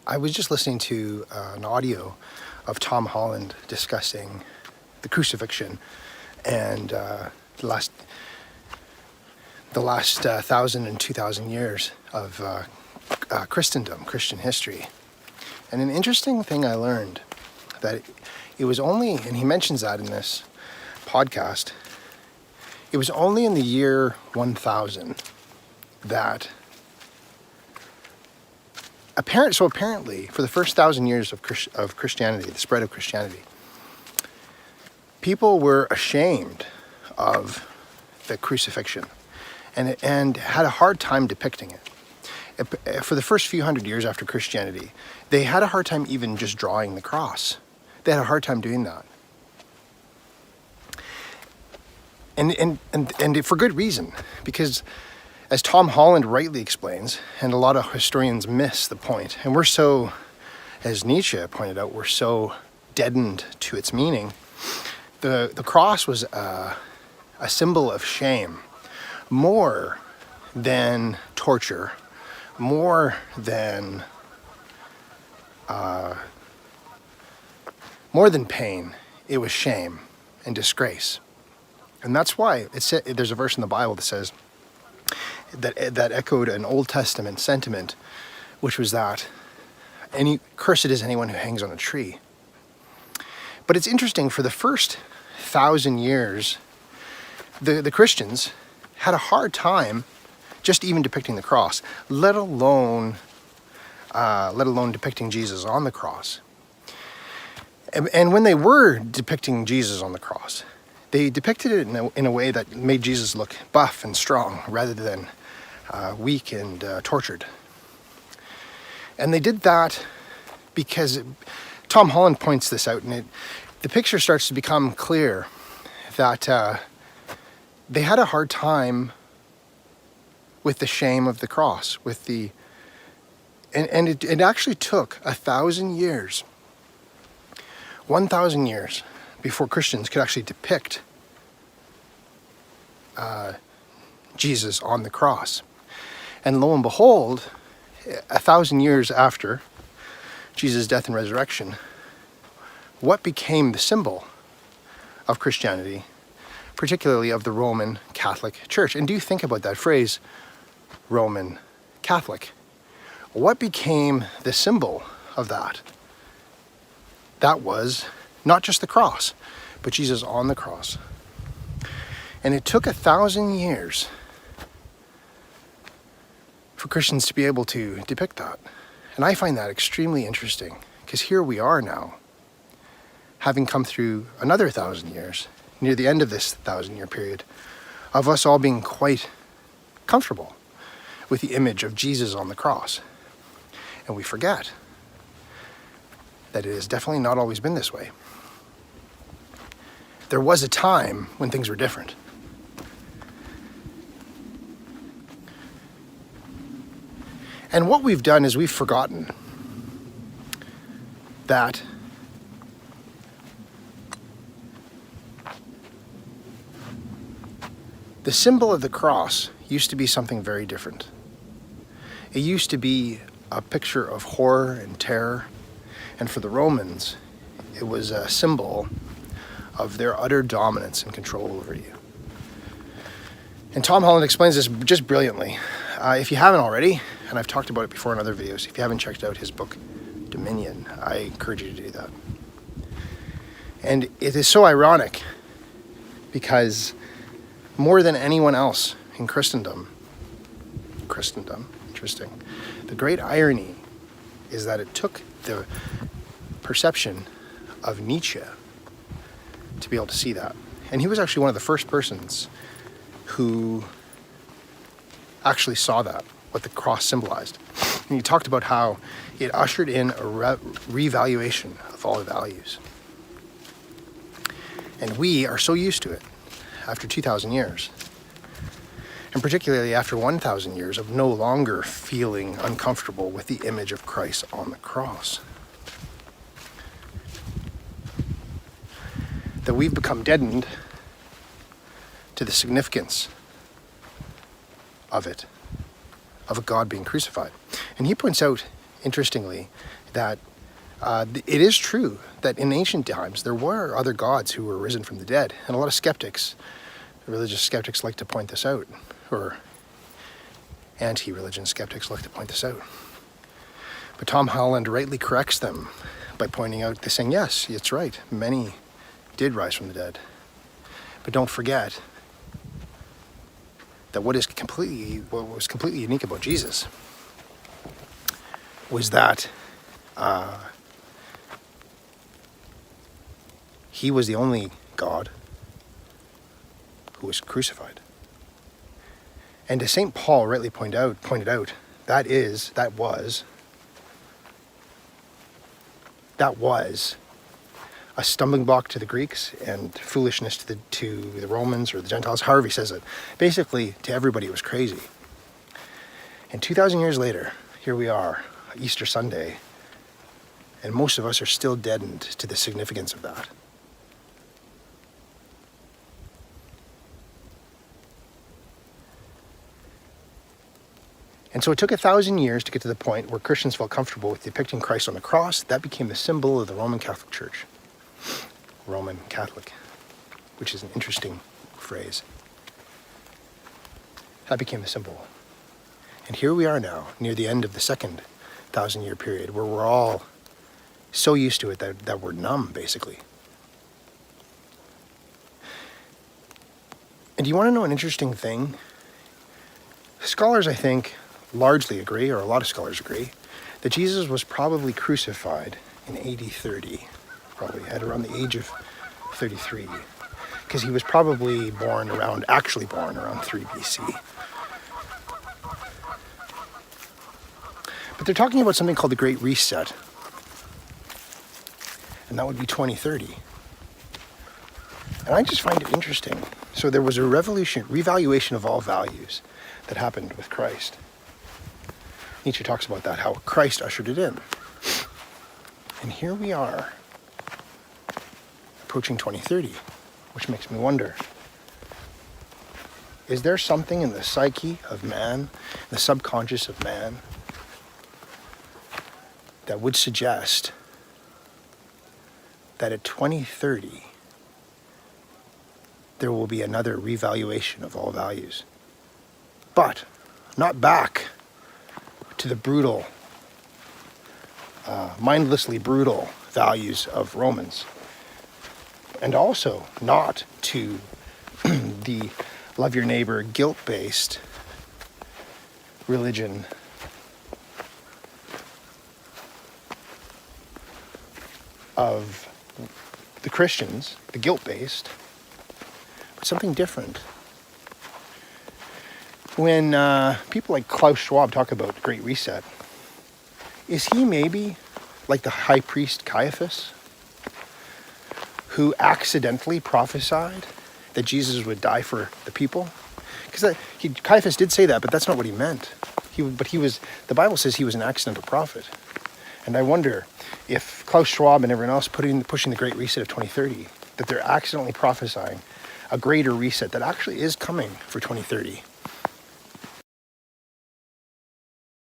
I was just listening to an audio of Tom Holland discussing the crucifixion and the last 1,000 and 2,000 years of Christendom, Christian history. And an interesting thing I learned, that it was only, and he mentions that in this podcast, it was only in the year 1000 that apparently for the first 1,000 years of Christianity, the spread of Christianity, people were ashamed of the crucifixion and had a hard time depicting it. For the first few hundred years after Christianity, they had a hard time even just drawing the cross. They had a hard time doing that. And for good reason, because as Tom Holland rightly explains, and a lot of historians miss the point, and we're so, as Nietzsche pointed out, we're so deadened to its meaning. The cross was a symbol of shame, more than torture, more than pain. It was shame and disgrace. And that's why there's a verse in the Bible that says, that echoed an Old Testament sentiment, which was that cursed is anyone who hangs on a tree. But it's interesting, for the first 1,000 years, the Christians had a hard time just even depicting the cross, let alone depicting Jesus on the cross. And when they were depicting Jesus on the cross, they depicted it in a way that made Jesus look buff and strong rather than weak and tortured. And they did that because Tom Holland points this out, and the picture starts to become clear that they had a hard time with the shame of the cross, and it actually took 1,000 years, 1,000 years before Christians could actually depict Jesus on the cross. And lo and behold, 1,000 years after Jesus' death and resurrection, what became the symbol of Christianity, particularly of the Roman Catholic Church? And do you think about that phrase, Roman Catholic? What became the symbol of that? That was not just the cross, but Jesus on the cross. And it took 1,000 years for Christians to be able to depict that. And I find that extremely interesting, because here we are now, having come through another 1,000 years, near the end of this 1,000-year period, of us all being quite comfortable with the image of Jesus on the cross. And we forget that it has definitely not always been this way. There was a time when things were different. And what we've done is we've forgotten that the symbol of the cross used to be something very different. It used to be a picture of horror and terror, and for the Romans, it was a symbol of their utter dominance and control over you. And Tom Holland explains this just brilliantly. If you haven't already, and I've talked about it before in other videos, if you haven't checked out his book, Dominion, I encourage you to do that. And it is so ironic, because more than anyone else in Christendom, interesting, the great irony is that it took the perception of Nietzsche to be able to see that. And he was actually one of the first persons who actually saw that, what the cross symbolized. And he talked about how it ushered in a revaluation of all values. And we are so used to it after 2,000 years. And particularly after 1,000 years of no longer feeling uncomfortable with the image of Christ on the cross. That we've become deadened to the significance of it, of a God being crucified. And he points out interestingly, that it is true that in ancient times there were other gods who were risen from the dead, and a lot of skeptics, religious skeptics, like to point this out, or anti-religion skeptics like to point this out. But Tom Holland rightly corrects them by pointing out, they're saying, yes, it's right, many did rise from the dead. But don't forget that what was completely unique about Jesus was that he was the only God who was crucified. And as St. Paul rightly pointed out, that was a stumbling block to the Greeks and foolishness to the Romans or the Gentiles, however he says it. Basically, to everybody it was crazy. And 2,000 years later, here we are, Easter Sunday, and most of us are still deadened to the significance of that. And so it took 1,000 years to get to the point where Christians felt comfortable with depicting Christ on the cross. That became the symbol of the Roman Catholic Church. Roman Catholic, which is an interesting phrase. That became the symbol. And here we are now, near the end of the second 1,000-year period, where we're all so used to it that we're numb, basically. And do you want to know an interesting thing? Scholars, I think, largely agree, or a lot of scholars agree, that Jesus was probably crucified in AD 30, probably at around the age of 33, because he was probably actually born around 3 BC. But they're talking about something called the Great Reset, and that would be 2030. And I just find it interesting. So there was a revaluation of all values that happened with Christ. Nietzsche talks about that, how Christ ushered it in. And here we are, approaching 2030, which makes me wonder, is there something in the psyche of man, the subconscious of man, that would suggest that at 2030, there will be another revaluation of all values? But not back to the brutal, mindlessly brutal values of Romans. And also not to the love your neighbor, guilt-based religion of the Christians, the guilt-based, but something different. When people like Klaus Schwab talk about the Great Reset, is he maybe like the high priest Caiaphas, who accidentally prophesied that Jesus would die for the people? Because Caiaphas did say that, but that's not what he meant. The Bible says he was an accidental prophet. And I wonder if Klaus Schwab and everyone else pushing the Great Reset of 2030, that they're accidentally prophesying a greater reset that actually is coming for 2030.